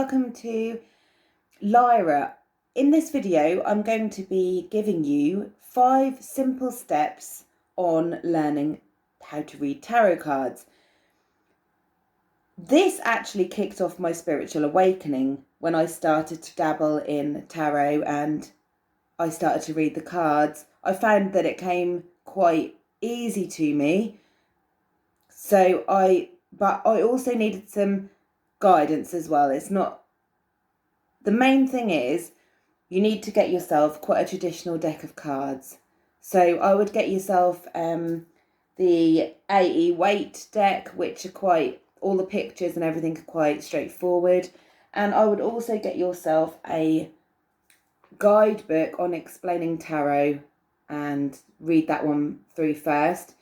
welcome to Lyra. In this video, I'm going to be giving you 5 simple steps on learning how to read tarot cards. This actually kicked off my spiritual awakening when I started to dabble in tarot and I started to read the cards. I found that it came quite easy to me. But I also needed some guidance as well. The main thing is you need to get yourself quite a traditional deck of cards. So I would get yourself the AE weight deck, which are all the pictures and everything are quite straightforward. And I would also get yourself a guidebook on explaining tarot and read that one through first.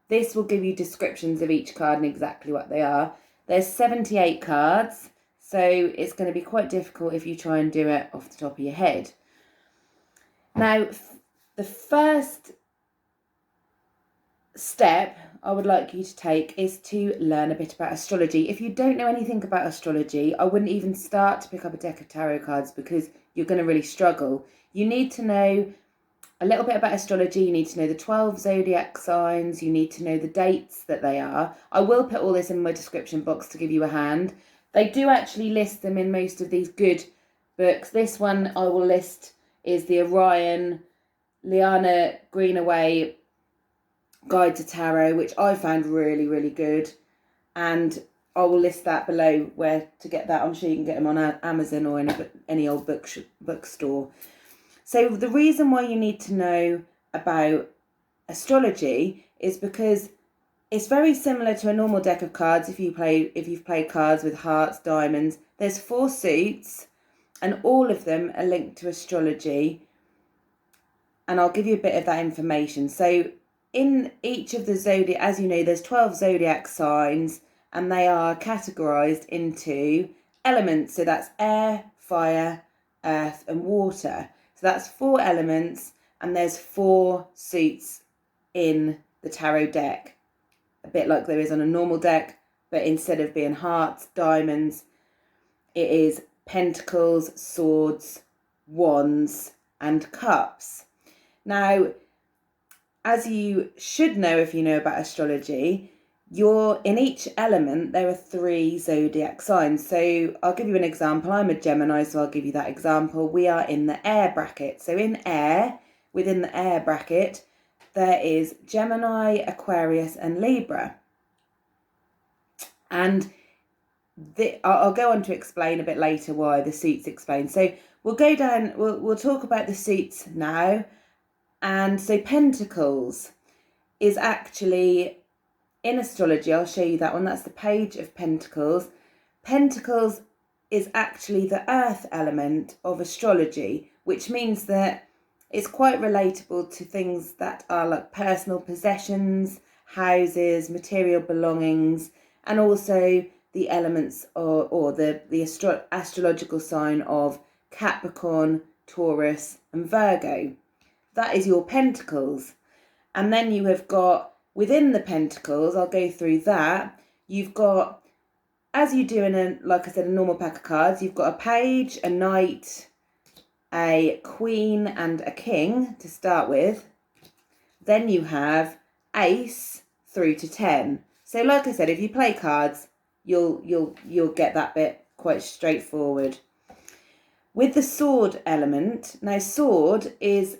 This will give you descriptions of each card and exactly what they are. There's 78 cards, so it's going to be quite difficult if you try and do it off the top of your head. Now, the first step I would like you to take is to learn a bit about astrology. If you don't know anything about astrology, I wouldn't even start to pick up a deck of tarot cards because you're going to really struggle. You need to know a little bit about astrology. You need to know the 12 zodiac signs. You need to know the dates that they are. I will put all this in my description box to give you a hand. They do actually list them in most of these good books. This one I will list is the Orion Liana Greenaway Guide to Tarot, which I found really, really good. And I will list that below where to get that. I'm sure you can get them on Amazon or any old bookstore. So the reason why you need to know about astrology is because it's very similar to a normal deck of cards. If you've played cards with hearts, diamonds, there's 4 suits and all of them are linked to astrology. And I'll give you a bit of that information. So in each of the zodiac, as you know, there's 12 zodiac signs and they are categorized into elements. So that's air, fire, earth and water. So that's 4 elements and there's 4 suits in the tarot deck. A bit like there is on a normal deck, but instead of being hearts, diamonds, it is pentacles, swords, wands and cups. Now, as you should know if you know about astrology, in each element there are 3 zodiac signs. So I'll give you an example. I'm a Gemini, so I'll give you that example. We are in the air bracket. So in air, within the air bracket, there is Gemini, Aquarius and Libra. And I'll go on to explain a bit later why the suits explain. So we'll talk about the suits now. And so Pentacles is actually, in astrology, I'll show you that one. That's the Page of Pentacles. Pentacles is actually the earth element of astrology, which means that it's quite relatable to things that are like personal possessions, houses, material belongings, and also the elements or the astrological sign of Capricorn, Taurus, and Virgo. That is your pentacles. And then you have got, within the pentacles, I'll go through that, you've got, as you do in like I said, a normal pack of cards, you've got a page, a knight, a queen and a king to start with. Then you have ace through to 10. So like I said, if you play cards, you'll get that bit quite straightforward. With the sword element, now sword is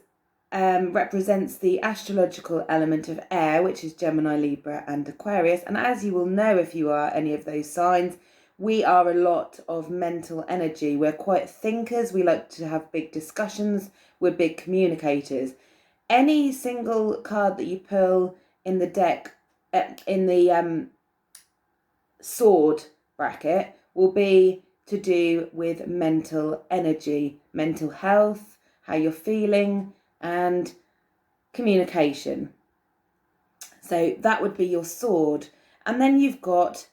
represents the astrological element of air, which is Gemini, Libra and Aquarius. And as you will know if you are any of those signs, we are a lot of mental energy. We're quite thinkers. We like to have big discussions. We're big communicators. Any single card that you pull in the deck, in the sword bracket, will be to do with mental energy, mental health, how you're feeling, and communication. So that would be your sword. And then you've got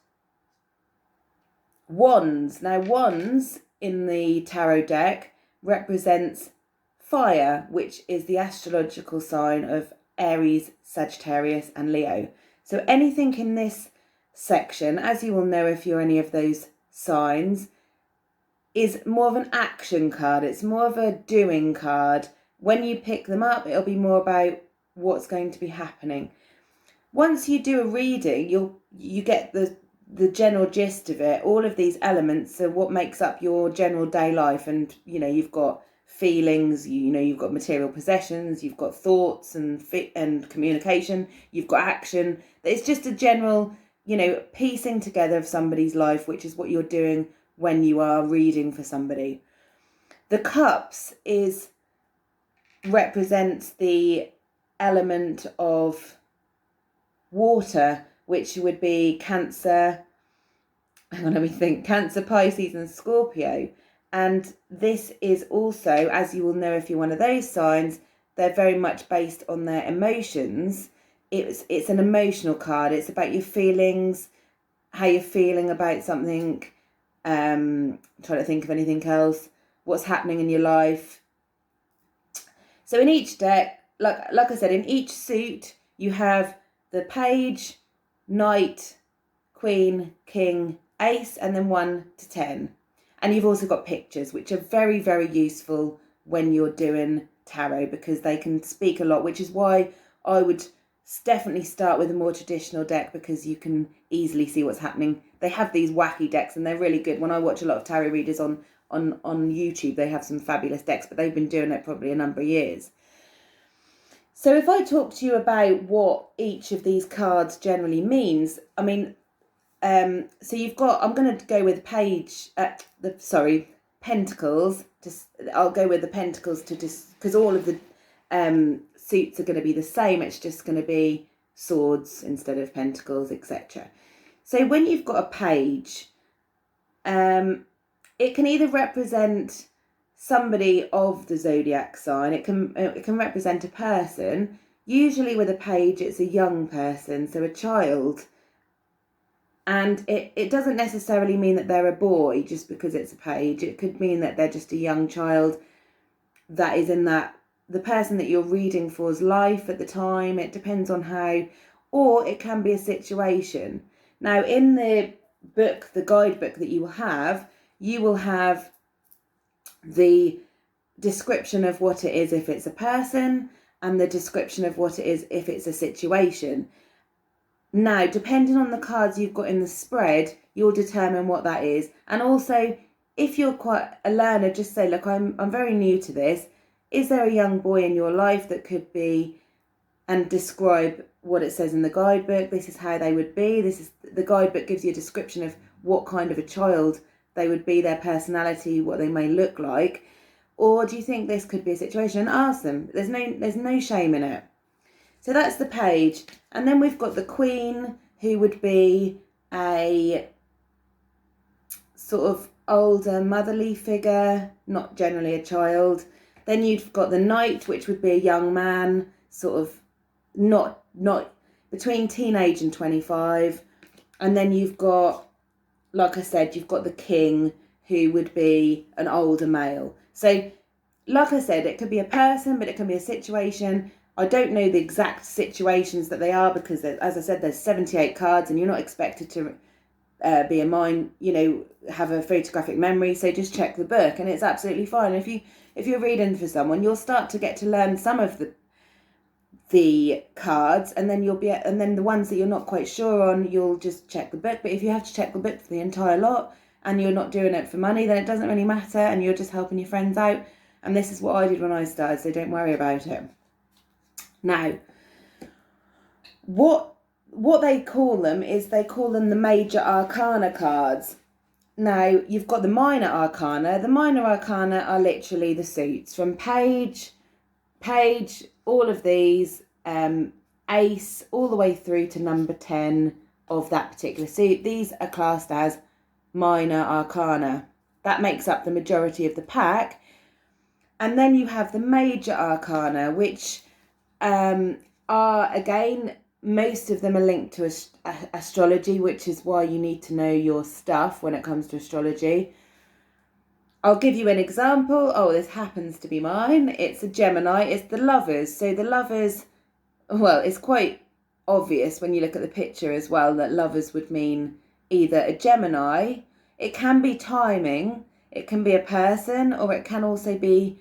wands. Now wands in the tarot deck represents fire, which is the astrological sign of Aries, Sagittarius and Leo. So anything in this section, as you will know if you're any of those signs, is more of an action card. It's more of a doing card. When you pick them up, it'll be more about what's going to be happening. Once you do a reading, you get the general gist of it. All of these elements are what makes up your general day life, and you've got feelings, you've got material possessions, you've got thoughts and communication, you've got action. It's just a general piecing together of somebody's life, which is what you're doing when you are reading for somebody. The cups represents the element of water, which would be Cancer, Cancer, Pisces and Scorpio. And this is also, as you will know if you're one of those signs, they're very much based on their emotions. It's an emotional card. It's about your feelings, how you're feeling about something. Trying to think of anything else. What's happening in your life. So in each deck, like I said, in each suit, you have the page, knight, queen, king, ace, and then 1 to 10. And you've also got pictures, which are very, very useful when you're doing tarot, because they can speak a lot, which is why I would definitely start with a more traditional deck, because you can easily see what's happening. They have these wacky decks and they're really good. When I watch a lot of tarot readers on YouTube, they have some fabulous decks, but they've been doing it probably a number of years. So if I talk to you about what each of these cards generally means, so you've got, I'm going to go with pentacles. I'll go with the pentacles because all of the suits are going to be the same. It's just going to be swords instead of pentacles, etc. So when you've got a page, it can either represent somebody of the zodiac sign. It can represent a person. Usually with a page, it's a young person, so a child. And it doesn't necessarily mean that they're a boy just because it's a page. It could mean that they're just a young child that is in the person that you're reading for's life at the time. It depends on how, or it can be a situation. Now, in the book, the guidebook that you will have the description of what it is if it's a person, and the description of what it is if it's a situation. Now, depending on the cards you've got in the spread, you'll determine what that is. And also, if you're quite a learner, just say, look, I'm very new to this. Is there a young boy in your life that could be, and describe what it says in the guidebook? This is how they would be. The guidebook gives you a description of what kind of a child they would be, their personality, what they may look like. Or do you think this could be a situation? And ask them. There's no shame in it. So that's the page. And then we've got the queen, who would be a sort of older motherly figure, not generally a child. Then you've got the knight, which would be a young man, sort of not between teenage and 25. And then you've got, like I said, you've got the king, who would be an older male. So, like I said, it could be a person, but it can be a situation. I don't know the exact situations that they are, because, as I said, there's 78 cards, and you're not expected to be a mind, have a photographic memory. So just check the book, and it's absolutely fine. If you're reading for someone, you'll start to get to learn some of the cards, and then and then the ones that you're not quite sure on, you'll just check the book. But if you have to check the book for the entire lot, and you're not doing it for money, then it doesn't really matter, and you're just helping your friends out. And this is what I did when I started, so don't worry about it. Now, what they call them the major arcana cards. Now, you've got the minor arcana. The minor arcana are literally the suits from page, all of these, ace, all the way through to number 10 of that particular suit. These are classed as minor arcana. That makes up the majority of the pack. And then you have the major arcana, which are, again, most of them are linked to astrology, which is why you need to know your stuff when it comes to astrology. I'll give you an example. Oh, this happens to be mine. It's a Gemini. It's the Lovers. So the Lovers, well, it's quite obvious when you look at the picture as well that Lovers would mean either a Gemini. It can be timing. It can be a person, or it can also be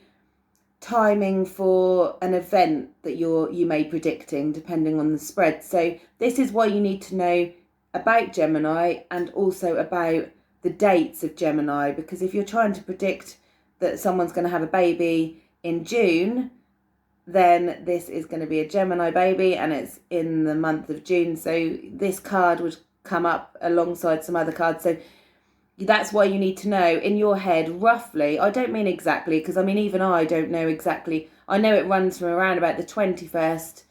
timing for an event that you may be predicting, depending on the spread. So this is why you need to know about Gemini and also about the dates of Gemini, because if you're trying to predict that someone's going to have a baby in June, then this is going to be a Gemini baby and it's in the month of June. So this card would come up alongside some other cards. So that's why you need to know in your head roughly. I don't mean exactly, because I mean even I don't know exactly. I know it runs from around about the 21st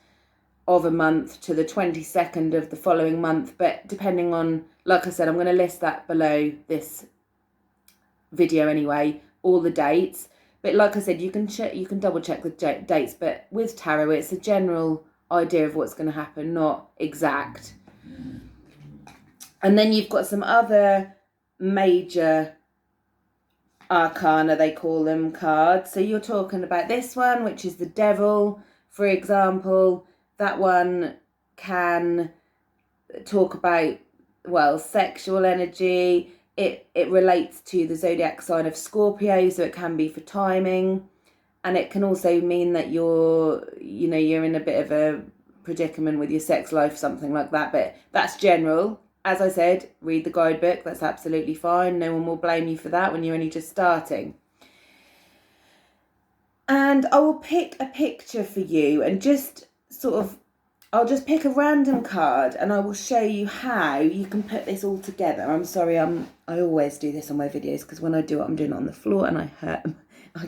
of a month to the 22nd of the following month, but depending on, like I said, I'm going to list that below this video anyway, all the dates. But like I said, you can double check the dates, but with tarot it's a general idea of what's going to happen, not exact. And then you've got some other major arcana, they call them, cards. So you're talking about this one, which is the Devil, for example. That one can talk about, well, sexual energy. It relates to the zodiac sign of Scorpio, so it can be for timing, and it can also mean that you're in a bit of a predicament with your sex life, something like that. But that's general. As I said, read the guidebook. That's absolutely fine. No one will blame you for that when you're only just starting. And I will pick a picture for you and just I'll just pick a random card and I will show you how you can put this all together. I'm sorry, I always do this on my videos because when I do it, I'm doing it on the floor and I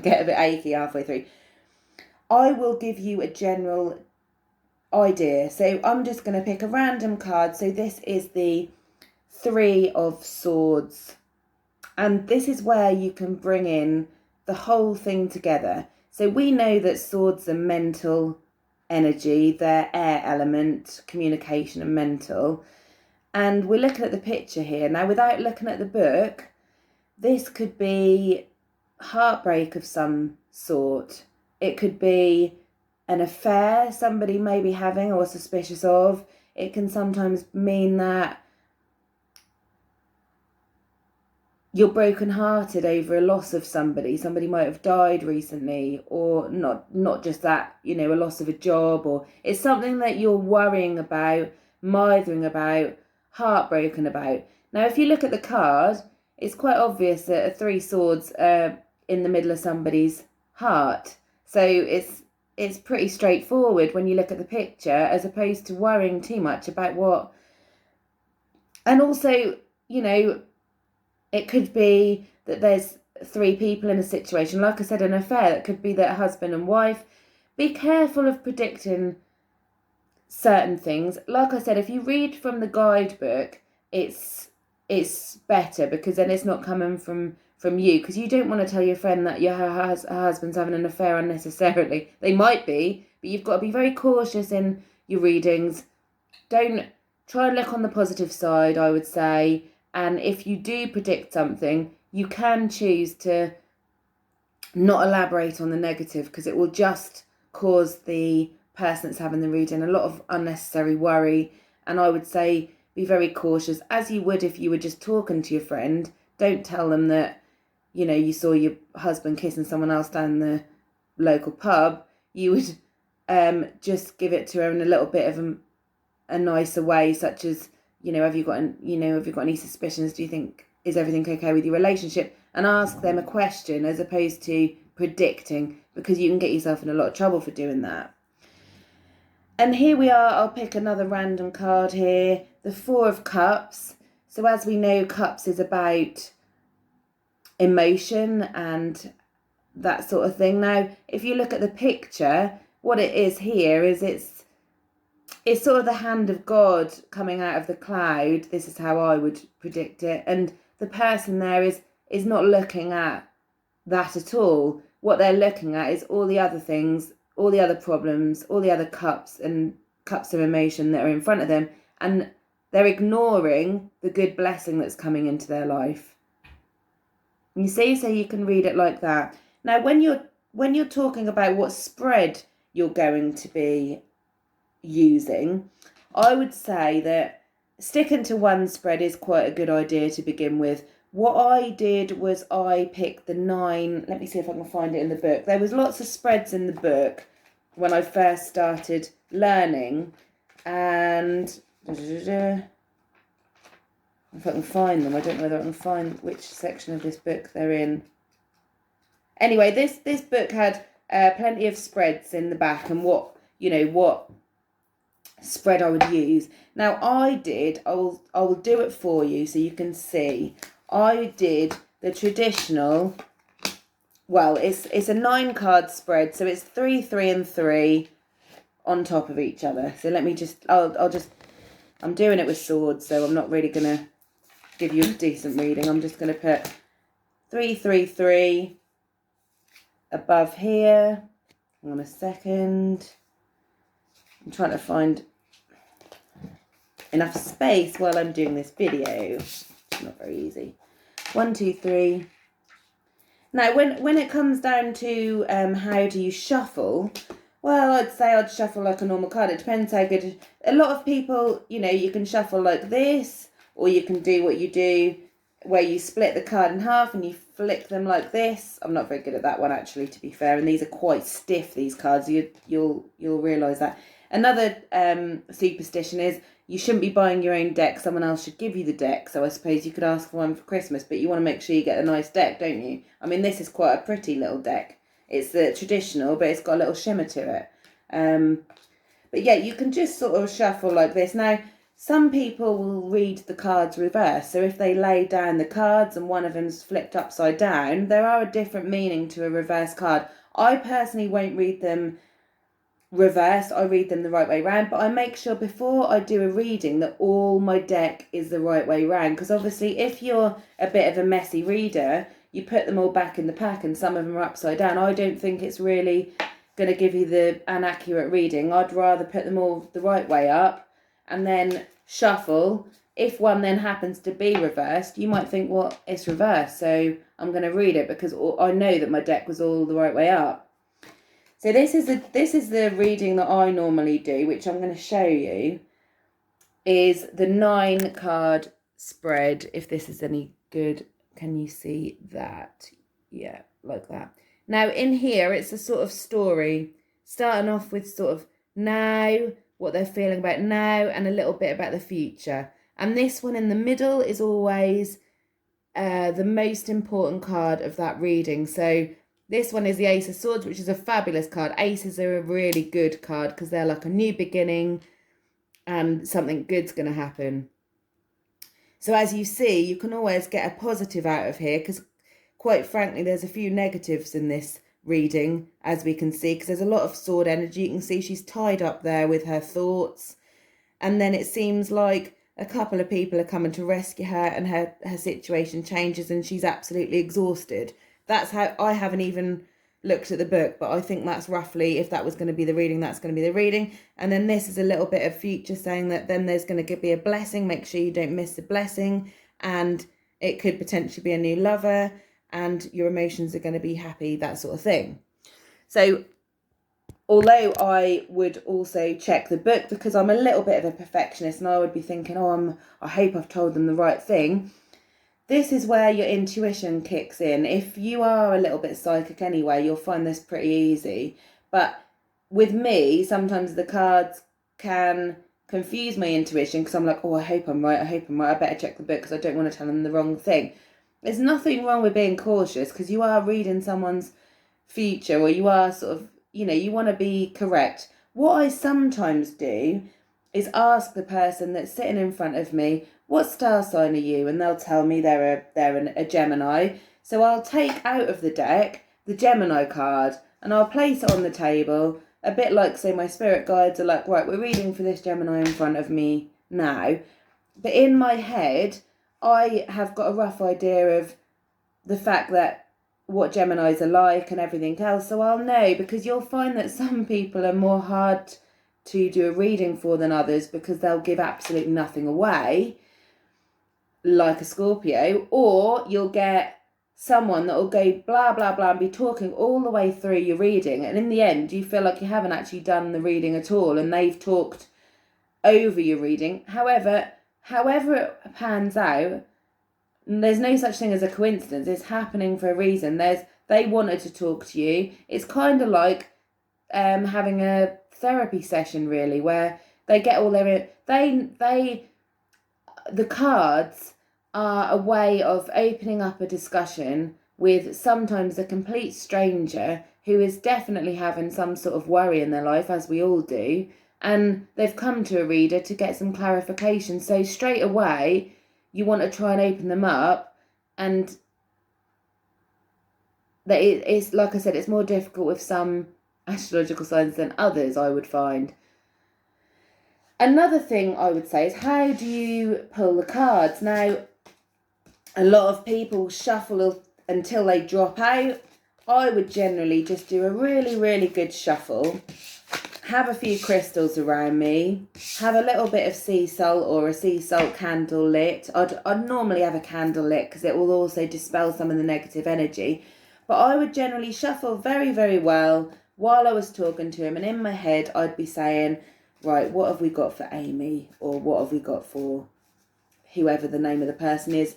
get a bit achy halfway through. I will give you a general idea. So I'm just going to pick a random card. So this is the Three of Swords. And this is where you can bring in the whole thing together. So we know that swords are mental energy, they're air element, communication and mental. And we're looking at the picture here. Now, without looking at the book, this could be heartbreak of some sort. It could be an affair somebody may be having or suspicious of. It can sometimes mean that you're brokenhearted over a loss of somebody. Somebody might have died recently, or not just that, a loss of a job, or it's something that you're worrying about, mithering about, heartbroken about. Now, if you look at the card, it's quite obvious that a Three Swords are in the middle of somebody's heart. So it's pretty straightforward when you look at the picture, as opposed to worrying too much about what. And also, it could be that there's three people in a situation, like I said, an affair. That could be that husband and wife. Be careful of predicting certain things. Like I said, if you read from the guidebook, it's better, because then it's not coming from you, because you don't want to tell your friend that her husband's having an affair unnecessarily. They might be, but you've got to be very cautious in your readings. Don't try and look on the positive side, I would say. And if you do predict something, you can choose to not elaborate on the negative, because it will just cause the person that's having the reading a lot of unnecessary worry. And I would say be very cautious, as you would if you were just talking to your friend. Don't tell them that, you saw your husband kissing someone else down the local pub. You would just give it to her in a little bit of a nicer way, such as, have you got any suspicions? Do you think, is everything okay with your relationship? And ask them a question as opposed to predicting, because you can get yourself in a lot of trouble for doing that. And here we are. I'll pick another random card here. The Four of Cups. So as we know, Cups is about emotion and that sort of thing. Now, if you look at the picture, what it is here is it's sort of the hand of God coming out of the cloud. This is how I would predict it. And the person there is not looking at that at all. What they're looking at is all the other things, all the other problems, all the other cups and cups of emotion that are in front of them. And they're ignoring the good blessing that's coming into their life. You see, so you can read it like that. Now, when you're talking about what spread you're going to be using, I would say that sticking to one spread is quite a good idea to begin with. What I did was I picked the 9. Let me see if I can find it in the book. There was lots of spreads in the book when I first started learning, and if I can find them, I don't know whether I can find which section of this book they're in. Anyway, this book had plenty of spreads in the back and what spread I would use. Now I will do it for you so you can see. I did the traditional, well, it's a 9 card spread, so it's 3, 3 and 3 on top of each other. So let me just, I'm doing it with swords, so I'm not really going to give you a decent reading. I'm just going to put 3, 3, 3 above here. Hang on a second. I'm trying to find enough space while I'm doing this video. It's not very easy. 1, 2, 3. Now, when it comes down to how do you shuffle, well, I'd say I'd shuffle like a normal card. It depends how good. A lot of people, you can shuffle like this, or you can do what you do, where you split the card in half and you flick them like this. I'm not very good at that one, actually, to be fair. And these are quite stiff, these cards. You'll realise that. Another superstition is you shouldn't be buying your own deck. Someone else should give you the deck. So I suppose you could ask for one for Christmas, but you want to make sure you get a nice deck, don't you? I mean, this is quite a pretty little deck. It's the traditional, but it's got a little shimmer to it. But yeah, you can just sort of shuffle like this. Now, some people will read the cards reverse. So if they lay down the cards and one of them's flipped upside down, there are a different meaning to a reverse card. I personally won't read them reversed. I read them the right way round, but I make sure before I do a reading that all my deck is the right way round, because obviously if you're a bit of a messy reader, you put them all back in the pack and some of them are upside down. I don't think it's really going to give you an accurate reading. I'd rather put them all the right way up and then shuffle. If one then happens to be reversed, you might think, well, it's reversed, so I'm going to read it because I know that my deck was all the right way up. So this is the reading that I normally do, which I'm going to show you, is the 9 card spread. If this is any good, can you see that? Yeah, like that. Now in here, it's a sort of story, starting off with sort of now, what they're feeling about now, and a little bit about the future. And this one in the middle is always the most important card of that reading. So this one is the Ace of Swords, which is a fabulous card. Aces are a really good card because they're like a new beginning and something good's going to happen. So as you see, you can always get a positive out of here because, quite frankly, there's a few negatives in this reading, as we can see, because there's a lot of sword energy. You can see she's tied up there with her thoughts. And then it seems like a couple of people are coming to rescue her and her situation changes and she's absolutely exhausted. That's how, I haven't even looked at the book, but I think that's roughly, if that was going to be the reading, that's going to be the reading. And then this is a little bit of future, saying that then there's going to be a blessing. Make sure you don't miss the blessing. And it could potentially be a new lover and your emotions are going to be happy, that sort of thing. So although I would also check the book because I'm a little bit of a perfectionist and I would be thinking, I hope I've told them the right thing. This is where your intuition kicks in. If you are a little bit psychic anyway, you'll find this pretty easy. But with me, sometimes the cards can confuse my intuition because I'm like, I hope I'm right. I better check the book because I don't want to tell them the wrong thing. There's nothing wrong with being cautious because you are reading someone's future, or you are sort of, you want to be correct. What I sometimes do is ask the person that's sitting in front of me, what star sign are you? And they'll tell me they're a Gemini. So I'll take out of the deck the Gemini card and I'll place it on the table, a bit like, say, my spirit guides are like, right, we're reading for this Gemini in front of me now. But in my head, I have got a rough idea of the fact that what Geminis are like and everything else. So I'll know, because you'll find that some people are more hard to do a reading for than others because they'll give absolutely nothing away, like a Scorpio, or you'll get someone that will go blah, blah, blah and be talking all the way through your reading. And in the end, you feel like you haven't actually done the reading at all and they've talked over your reading. However it pans out, There's no such thing as a coincidence. It's happening for a reason. They wanted to talk to you. It's kind of like having a therapy session, really, where they get all their the cards are a way of opening up a discussion with sometimes a complete stranger who is definitely having some sort of worry in their life, as we all do, and they've come to a reader to get some clarification. So straight away, you want to try and open them up, and it's like I said, it's more difficult with some astrological signs than others, I would find. Another thing I would say is, how do you pull the cards? Now, a lot of people shuffle until they drop out. I would generally just do a really, really good shuffle, have a few crystals around me, have a little bit of sea salt or a sea salt candle lit. I'd normally have a candle lit because it will also dispel some of the negative energy. But I would generally shuffle very, very well while I was talking to him. And in my head, I'd be saying, right, what have we got for Amy? Or what have we got for whoever the name of the person is?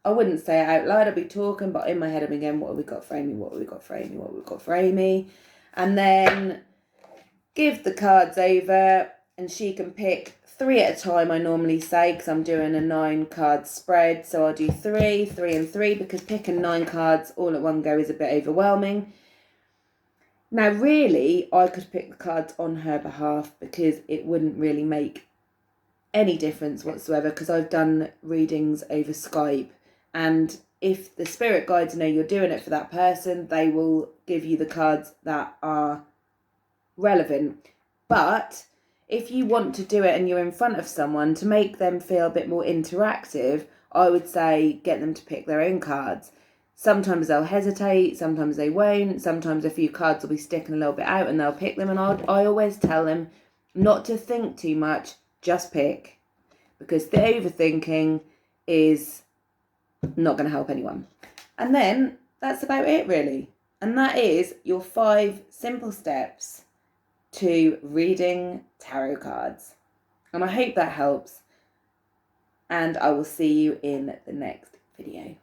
I wouldn't say it out loud, I'd be talking, but in my head I'm again, what have we got for Amy? What have we got for Amy? What have we got for Amy? And then give the cards over, and she can pick 3 at a time, I normally say, because I'm doing a 9 card spread. So I'll do 3, 3 and 3, because picking 9 cards all at one go is a bit overwhelming. Now, really, I could pick the cards on her behalf because it wouldn't really make any difference whatsoever, because I've done readings over Skype, and if the spirit guides know you're doing it for that person, they will give you the cards that are relevant. But if you want to do it and you're in front of someone, to make them feel a bit more interactive, I would say get them to pick their own cards. Sometimes they'll hesitate, sometimes they won't, sometimes a few cards will be sticking a little bit out and they'll pick them, and I always tell them not to think too much, just pick, because the overthinking is not going to help anyone. And then that's about it, really. And that is your 5 simple steps to reading tarot cards. And I hope that helps. And I will see you in the next video.